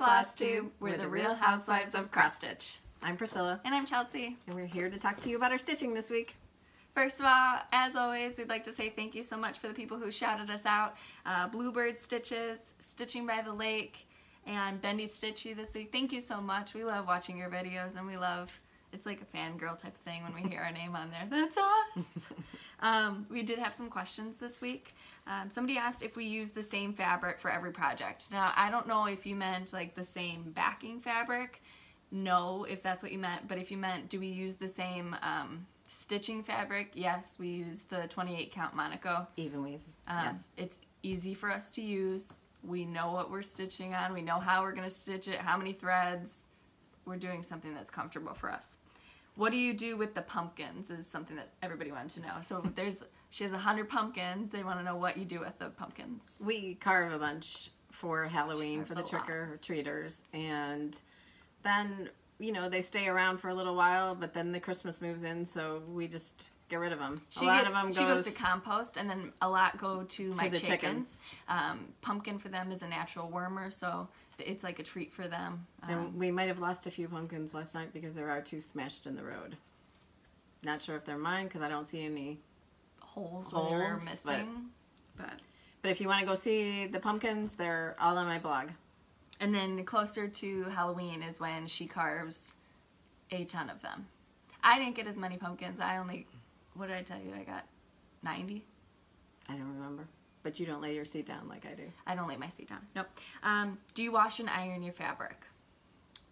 Flosstube. We're the Real Housewives of Cross Stitch. I'm Priscilla. And I'm Chelsea. And we're here to talk to you about our stitching this week. First of all, as always, we'd like to say thank you so much for the people who shouted us out. Bluebird Stitches, Stitching by the Lake, and Bendy Stitchy this week. Thank you so much. We love watching your videos, and we love, it's like a fangirl type of thing when we hear our name on there. That's us! We did have some questions this week. Somebody asked if we use the same fabric for every project. Now, I don't know if you meant like the same backing fabric. No, if that's what you meant. But if you meant, do we use the same stitching fabric? Yes, we use the 28 count Monaco. Even weave. Yes. It's easy for us to use. We know what we're stitching on. We know how we're going to stitch it, how many threads. We're doing something that's comfortable for us. What do you do with the pumpkins is something that everybody wanted to know. So she has 100 pumpkins. They want to know what you do with the pumpkins. We carve a bunch for Halloween for the trick-or-treaters, and then, you know, they stay around for a little while, but then the Christmas moves in, so we just get rid of them. She goes to compost, and then a lot go to my chickens. Pumpkin for them is a natural wormer, so it's like a treat for them. And we might have lost a few pumpkins last night because there are 2 smashed in the road. Not sure if they're mine because I don't see any holes where they were missing. But if you want to go see the pumpkins, they're all on my blog. And then closer to Halloween is when she carves a ton of them. I didn't get as many pumpkins. What did I tell you? I got 90. I don't remember. But you don't lay your seat down like I do. I don't lay my seat down. Nope. Do you wash and iron your fabric?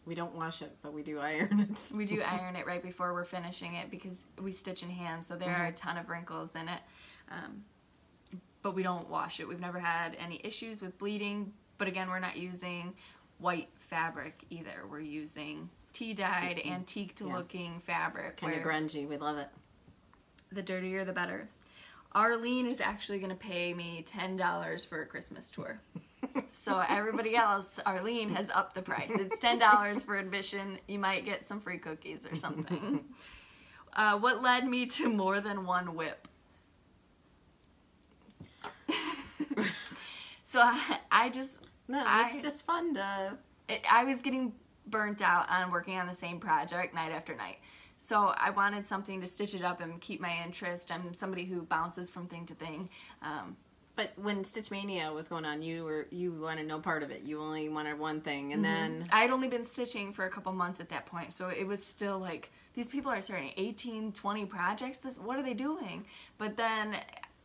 We don't wash it, but we do iron it. We do iron it right before we're finishing it because we stitch in hand, so there are a ton of wrinkles in it. But we don't wash it. We've never had any issues with bleeding, but again, we're not using white fabric either. We're using tea-dyed, antique-looking fabric. Kind of grungy. We love it. The dirtier, the better. Arlene is actually going to pay me $10 for a Christmas tour. So everybody else, Arlene has upped the price. It's $10 for admission. You might get some free cookies or something. What led me to more than one whip? So it's just fun to... I was getting burnt out on working on the same project night after night. So I wanted something to stitch it up and keep my interest. I'm somebody who bounces from thing to thing. But when Stitch Mania was going on, you wanted no part of it. You only wanted one thing, and then... I'd only been stitching for a couple months at that point, so it was still like, these people are starting 18, 20 projects. What are they doing? But then,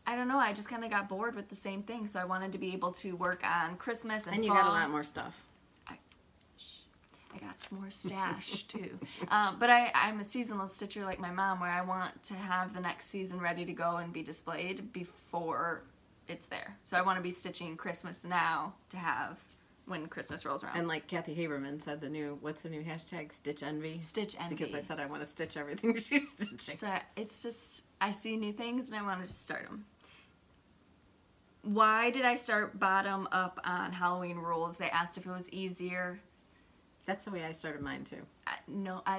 I don't know, I just kind of got bored with the same thing, so I wanted to be able to work on Christmas and fall. And you got a lot more stuff. I got some more stash too. But I'm a seasonal stitcher like my mom, where I want to have the next season ready to go and be displayed before it's there. So I want to be stitching Christmas now to have when Christmas rolls around. And like Kathy Haberman said, what's the new hashtag? Stitch Envy? Stitch Envy. Because I said I want to stitch everything she's stitching. So it's just, I see new things and I want to start them. Why did I start bottom up on Halloween rules? They asked if it was easier. That's the way I started mine too.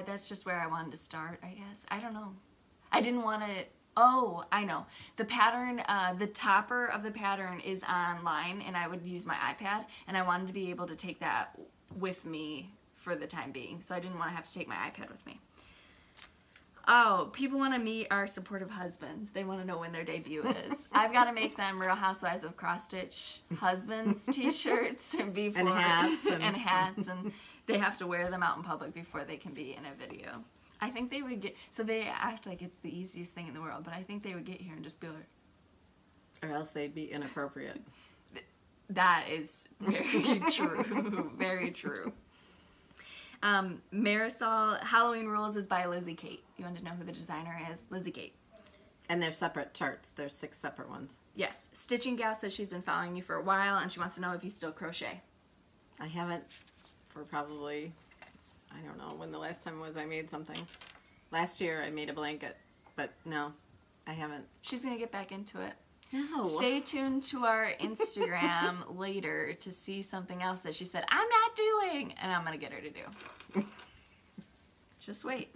That's just where I wanted to start, I guess. I don't know. I didn't want to... Oh, I know. The pattern, the topper of the pattern is online, and I would use my iPad, and I wanted to be able to take that with me for the time being, so I didn't want to have to take my iPad with me. Oh, people want to meet our supportive husbands. They want to know when their debut is. I've got to make them Real Housewives of Cross Stitch husbands t-shirts and hats. And hats, and they have to wear them out in public before they can be in a video. I think they would get, so they act like it's the easiest thing in the world, but I think they would get here and just be like... Or else they'd be inappropriate. That is very true. Very true. Marisol, Halloween Rules is by Lizzie Kate. You want to know who the designer is? Lizzie Kate. And they're separate charts. There's 6 separate ones. Yes. Stitching Gal says she's been following you for a while, and she wants to know if you still crochet. I haven't for probably, I don't know when the last time was I made something. Last year I made a blanket, but no, I haven't. She's going to get back into it. No. Stay tuned to our Instagram later to see something else that she said, I'm not doing, and I'm going to get her to do. Just wait.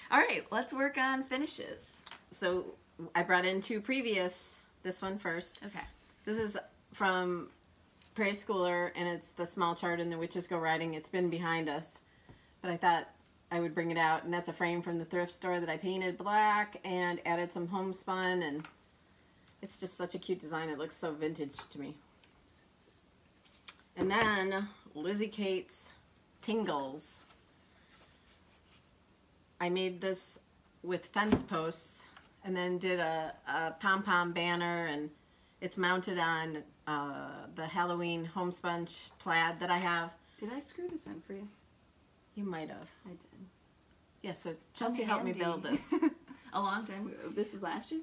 All right, let's work on finishes. So I brought in 2 previous, this one first. Okay. This is from preschooler, and it's the small chart in the Witches Go Riding. It's been behind us, but I thought I would bring it out, and that's a frame from the thrift store that I painted black and added some homespun, and it's just such a cute design. It looks so vintage to me. And then Lizzie Kate's Tingles. I made this with fence posts and then did a pom-pom banner, and it's mounted on the Halloween homespun plaid that I have. Did I screw this in for you? You might have. I did. Yeah, so Chelsea helped me build this. A long time ago. This is last year?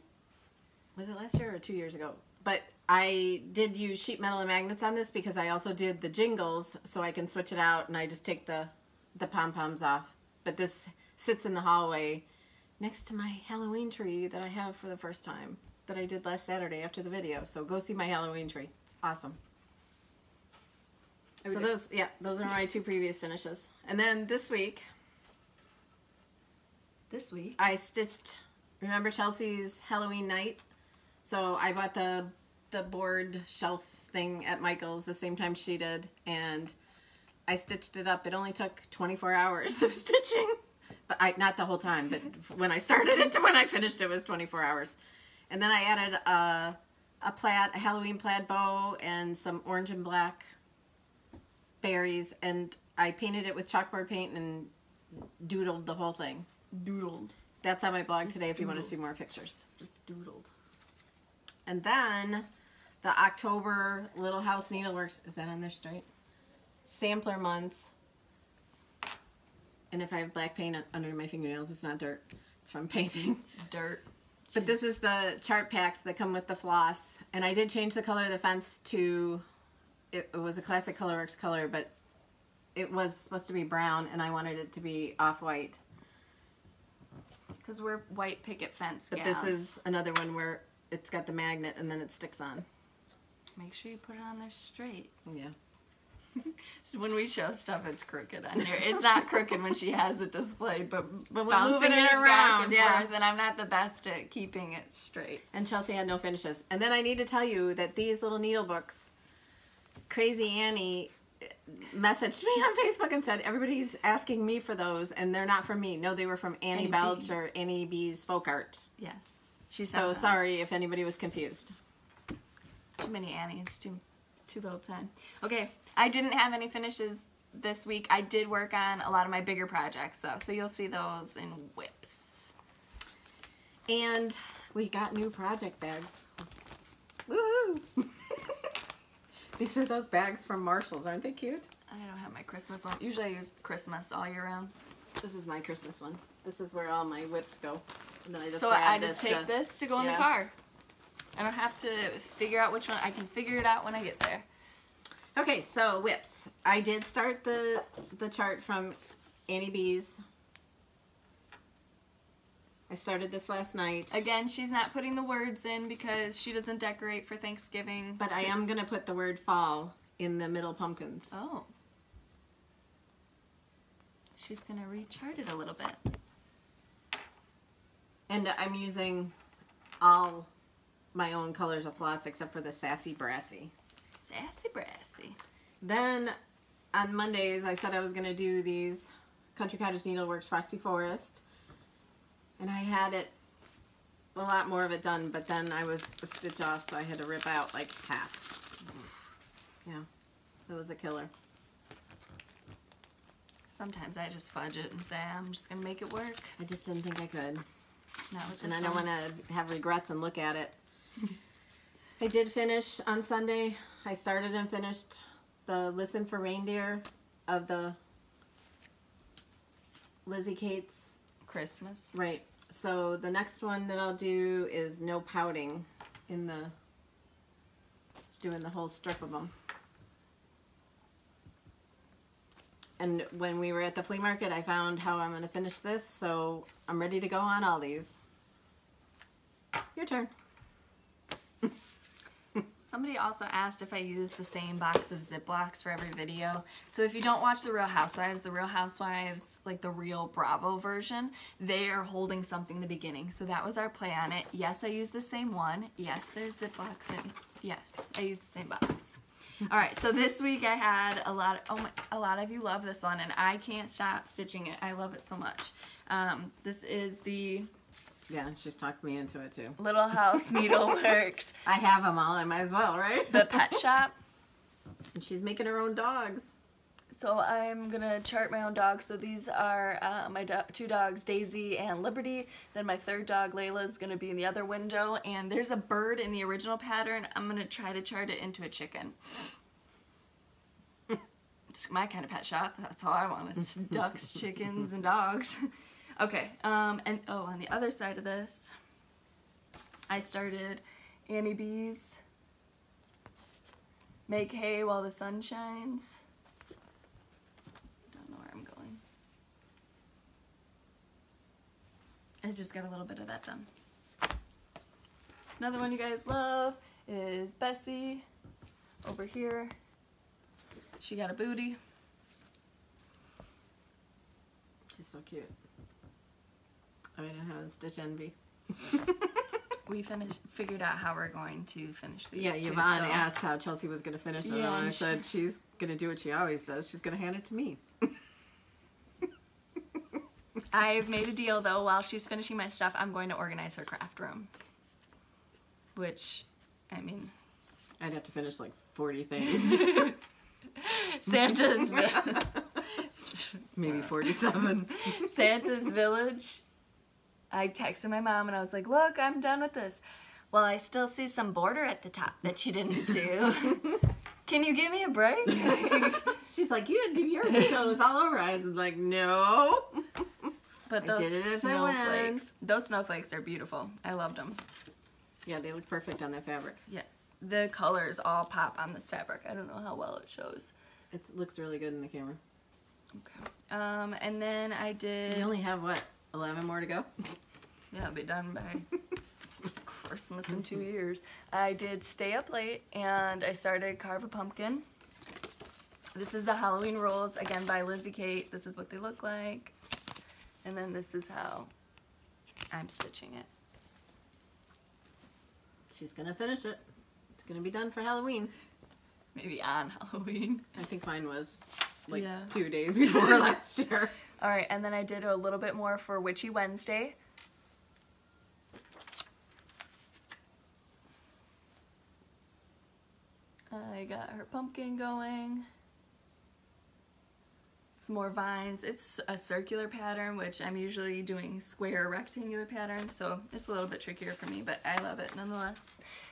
Was it last year or 2 years ago? But I did use sheet metal and magnets on this because I also did the jingles, so I can switch it out, and I just take the pom-poms off. But this sits in the hallway next to my Halloween tree that I have for the first time, that I did last Saturday after the video. So go see my Halloween tree. It's awesome. So those are my 2 previous finishes. And then this week I stitched, remember Chelsea's Halloween night? So I bought the board shelf thing at Michael's the same time she did, and I stitched it up. It only took 24 hours of stitching, but not the whole time, but when I started it to when I finished it was 24 hours. And then I added a Halloween plaid bow and some orange and black berries, and I painted it with chalkboard paint and doodled the whole thing. Doodled. That's on my blog today if you want to see more pictures. Just doodled. And then the October Little House Needleworks, is that on there straight? Sampler months. And if I have black paint under my fingernails, it's not dirt. It's from painting. It's dirt. But this is the chart packs that come with the floss. And I did change the color of the fence to, it was a classic Colorworks color, but it was supposed to be brown, and I wanted it to be off-white. Because we're white picket fence But gals. this is another one where it's got the magnet and then it sticks on. Make sure you put it on there straight. Yeah. So when we show stuff, it's crooked on here. It's not crooked when she has it displayed, but we're bouncing moving it back around, and yeah. forth, and I'm not the best at keeping it straight. And Chelsea had no finishes. And then I need to tell you that these little needle books, Crazy Annie messaged me on Facebook and said, everybody's asking me for those, and they're not from me. No, they were from Annie Annie Belch B. or Annie B's Folk Art. Yes. She So said sorry if anybody was confused. Too many Annies, too little time. Okay, I didn't have any finishes this week. I did work on a lot of my bigger projects, though, so you'll see those in whips. And we got new project bags. Woohoo! These are those bags from Marshall's. Aren't they cute? I don't have my Christmas one. Usually I use Christmas all year round. This is my Christmas one. This is where all my whips go. And then I just So grab I this just take this to go in the yeah. car. I don't have to figure out which one. I can figure it out when I get there. Okay, so whips. I did start the chart from Annie B's. I started this last night. Again, she's not putting the words in because she doesn't decorate for Thanksgiving. But I am going to put the word fall in the middle pumpkins. Oh. She's going to rechart it a little bit. And I'm using all my own colors of floss except for the Sassy Brassy. Sassy brassy. Then on Mondays I said I was going to do these Country Cottage Needleworks Frosty Forest. And I had it, a lot more of it done, but then I was a stitch off, so I had to rip out like half. Yeah, it was a killer. Sometimes I just fudge it and say, I'm just going to make it work. I just didn't think I could. Not with this And I don't one. want to have regrets and look at it. I did finish on Sunday. I started and finished the Listen for Reindeer of the Lizzie Kate's. Christmas. Right. So the next one that I'll do is No Pouting in the, doing the whole strip of them. And when we were at the flea market, I found how I'm going to finish this, so I'm ready to go on all these. Your turn. Somebody also asked if I use the same box of Ziplocs for every video. So if you don't watch The Real Housewives, like the real Bravo version, they are holding something in the beginning. So that was our play on it. Yes, I use the same one. Yes, there's Ziplocs in. Yes, I use the same box. All right, so this week I had a lot of you love this one, and I can't stop stitching it. I love it so much. This is the Yeah, she's talked me into it too. Little House Needleworks. I have them all. I might as well, right? The pet shop. And she's making her own dogs. So I'm gonna chart my own dogs. So these are my two dogs, Daisy and Liberty. Then my third dog, Layla, is gonna be in the other window. And there's a bird in the original pattern. I'm gonna try to chart it into a chicken. It's my kind of pet shop. That's all I want is ducks, chickens, and dogs. Okay. And on the other side of this, I started Annie B's Make Hay While the Sun Shines. I just got a little bit of that done. Another one you guys love is Bessie over here. She got a booty. She's so cute. I don't have a stitch envy. We figured out how we're going to finish these. Yeah, Yvonne asked how Chelsea was going to finish them, and I said she's going to do what she always does. She's going to hand it to me. I've made a deal, though, while she's finishing my stuff, I'm going to organize her craft room. Which, I mean... I'd have to finish like 40 things. Santa's... Maybe 47. Santa's Village. I texted my mom and I was like, look, I'm done with this. Well, I still see some border at the top that you didn't do. Can you give me a break? She's like, you didn't do yours until it was all over. I was like, no. But those snowflakes are beautiful. I loved them. Yeah, they look perfect on that fabric. Yes. The colors all pop on this fabric. I don't know how well it shows. It looks really good in the camera. Okay. And then I did... You only have, what, 11 more to go? Yeah, I'll be done by Christmas in 2 years. I did Stay Up Late, and I started Carve a Pumpkin. This is the Halloween Rules, again by Lizzie Kate. This is what they look like. And then this is how I'm stitching it. She's going to finish it. It's going to be done for Halloween. Maybe on Halloween. I think mine was like 2 days before last year. All right, and then I did a little bit more for Witchy Wednesday. I got her pumpkin going. Some more vines. It's a circular pattern, which I'm usually doing square rectangular patterns, so it's a little bit trickier for me, but I love it nonetheless.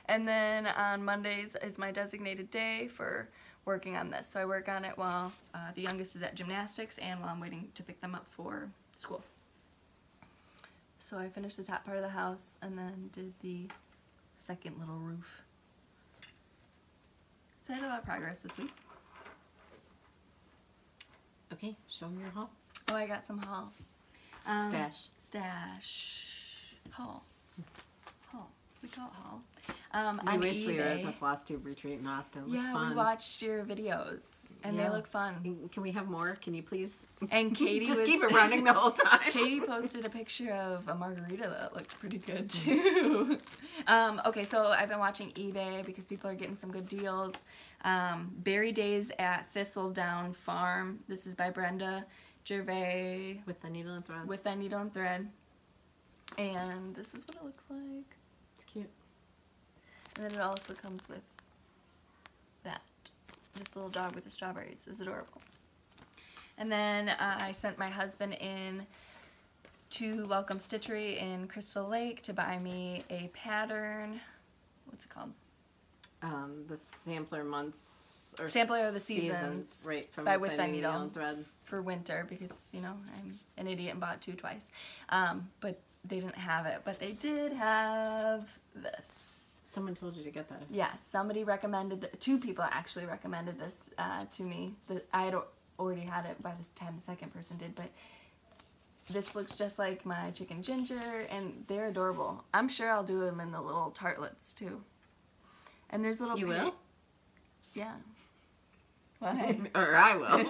And then on Mondays is my designated day for working on this. So I work on it while the youngest is at gymnastics and while I'm waiting to pick them up for school. So I finished the top part of the house and then did the second little roof. So I had a lot of progress this week. Okay, show me your haul. Oh, I got some haul. Stash. Haul. We call it haul. I wish we were at the Flosstube retreat in Austin. It looks fun. We watched your videos, and they look fun. Can we have more? Can you please? And Katie just keep it running the whole time. Katie posted a picture of a margarita that looked pretty good too. Okay, so I've been watching eBay because people are getting some good deals. Berry Days at Thistledown Farm. This is by Brenda Gervais. With the needle and thread. With that needle and thread. And this is what it looks like. It's cute. And then it also comes with that. This little dog with the strawberries is adorable. And then I sent my husband in to Welcome Stitchery in Crystal Lake to buy me a pattern. What's it called? The Sampler Months or Sampler of the Seasons, right? From by With That Needle and Thread for winter because I'm an idiot and bought two twice. But they didn't have it. But they did have this. Someone told you to get that. Yes, somebody recommended, two people actually recommended this to me. I had already had it by the time the second person did, but this looks just like my chicken ginger, and they're adorable. I'm sure I'll do them in the little tartlets too. And there's little... You will? Yeah. Why? Or I will.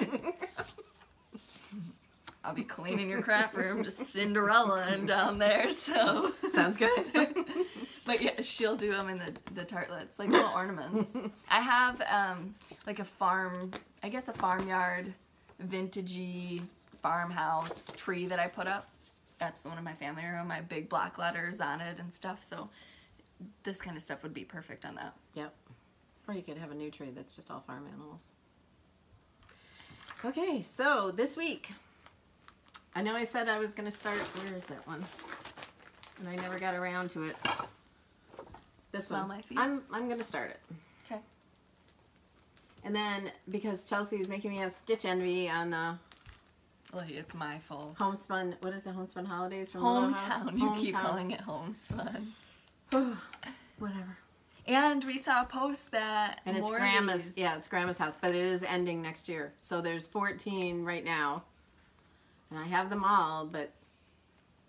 I'll be cleaning your craft room, just Cinderella and down there, so... Sounds good. But But yeah, she'll do them in the tartlets, like little ornaments. I have like a farmyard, vintagey farmhouse tree that I put up. That's the one in my family room. My big block letters on it and stuff. So this kind of stuff would be perfect on that. Yep. Or you could have a new tree that's just all farm animals. Okay, so this week, I know I said I was going to start, where is that one? And I never got around to it. This Smell one. my feet. I'm going to start it. Okay. And then, because Chelsea is making me have stitch envy on the Look, it's my fault. homespun, what is it, homespun holidays from Little House? Hometown. You keep calling it homespun. Whatever. And we saw a post that And it's Grandma's house, but it is ending next year. So there's 14 right now. And I have them all, but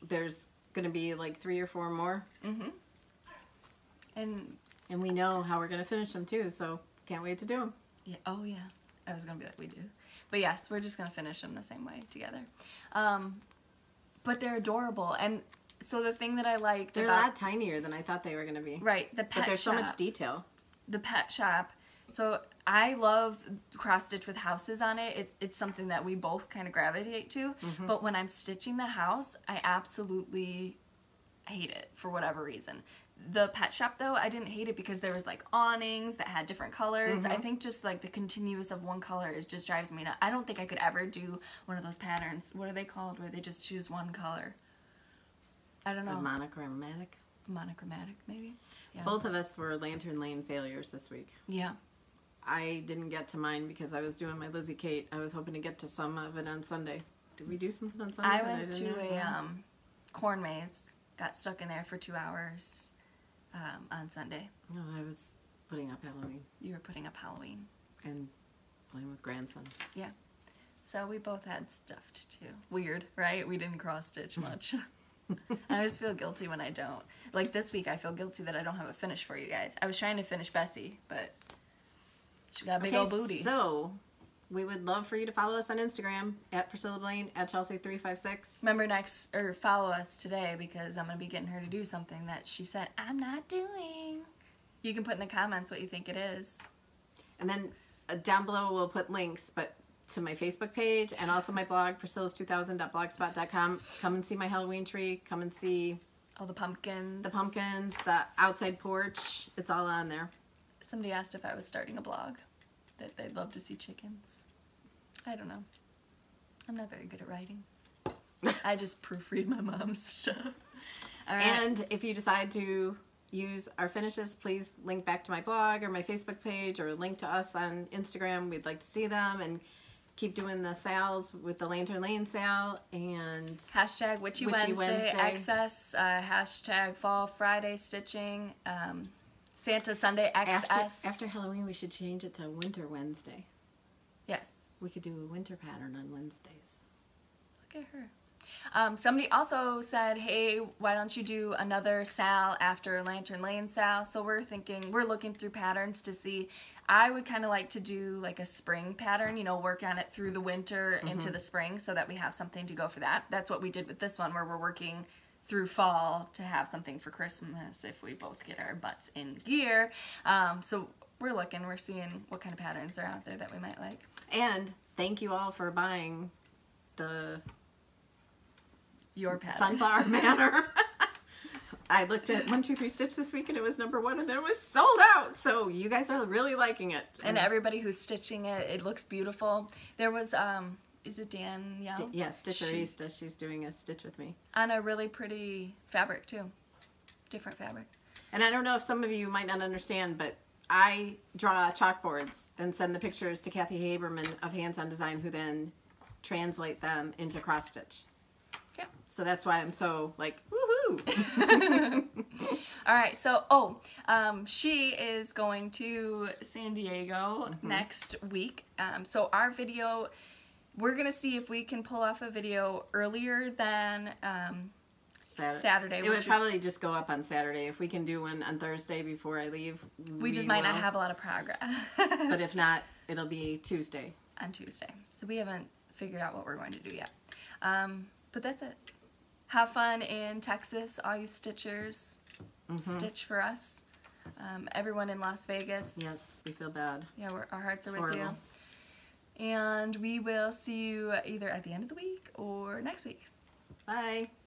there's going to be like 3 or 4 more. Mm-hmm. And we know how we're going to finish them too, so can't wait to do them. yeah, oh yeah. I was going to be like, we do. But yes, we're just going to finish them the same way together. But they're adorable. And so the thing that I liked They're about... a lot tinier than I thought they were going to be. Right, the pet shop. But there's so much detail. The pet shop. So I love cross stitch with houses on it. It's something that we both kind of gravitate to. Mm-hmm. But when I'm stitching the house, I absolutely hate it for whatever reason. The pet shop, though, I didn't hate it because there was like awnings that had different colors. Mm-hmm. I think just like the continuous of one color just drives me nuts. I don't think I could ever do one of those patterns. What are they called? Where they just choose one color. I don't know. Monochromatic. Monochromatic, maybe. Yeah. Both of us were Lantern Lane failures this week. Yeah. I didn't get to mine because I was doing my Lizzie Kate. I was hoping to get to some of it on Sunday. Did we do something on Sunday? I went to a corn maze. Got stuck in there for 2 hours on Sunday. No, I was putting up Halloween. You were putting up Halloween. And playing with grandsons. Yeah. So we both had stuff to do. Weird, right? We didn't cross stitch much. I always feel guilty when I don't. Like this week, I feel guilty that I don't have a finish for you guys. I was trying to finish Bessie, but she got a big old booty. So we would love for you to follow us on Instagram at Priscilla Blaine, at Chelsea356. Remember follow us today because I'm going to be getting her to do something that she said I'm not doing. You can put in the comments what you think it is. And then down below we'll put links, but to my Facebook page and also my blog, priscillas2000.blogspot.com. Come and see my Halloween tree. Come and see all the pumpkins. The outside porch. It's all on there. Somebody asked if I was starting a blog, that they'd love to see chickens. I don't know. I'm not very good at writing. I just proofread my mom's stuff. All right. And if you decide to use our finishes, please link back to my blog or my Facebook page or link to us on Instagram. We'd like to see them and keep doing the sales with the Lantern Lane sale and hashtag Witchy Wednesday excess, hashtag Fall Friday stitching, Santa Sunday XS. After Halloween, we should change it to Winter Wednesday. Yes. We could do a winter pattern on Wednesdays. Look at her. Somebody also said, hey, why don't you do another sale after Lantern Lane sale? So we're looking through patterns to see. I would kind of like to do like a spring pattern, work on it through the winter into the spring so that we have something to go for that. That's what we did with this one where we're working through fall to have something for Christmas if we both get our butts in gear. So we're seeing what kind of patterns are out there that we might like. And thank you all for buying your pattern. Sunflower Manor. I looked at 1, 2, 3 Stitch this week and it was #1 and then it was sold out. So you guys are really liking it. And everybody who's stitching it, it looks beautiful. There was, is it Danielle? Yeah, Stitcherista. She's doing a stitch with me. On a really pretty fabric too. Different fabric. And I don't know if some of you might not understand, but I draw chalkboards and send the pictures to Kathy Haberman of Hands On Design, who then translate them into cross stitch. Yeah. So that's why I'm so like, woohoo! All right, so, she is going to San Diego next week. So our video, we're going to see if we can pull off a video earlier than Saturday. It would probably just go up on Saturday. If we can do one on Thursday before I leave, we just might not have a lot of progress. But if not, it'll be Tuesday. On Tuesday. So we haven't figured out what we're going to do yet. But that's it. Have fun in Texas, all you stitchers. stitch for us. Everyone in Las Vegas. Yes, we feel bad. Yeah, our hearts are with horrible. you. And we will see you either at the end of the week or next week. Bye.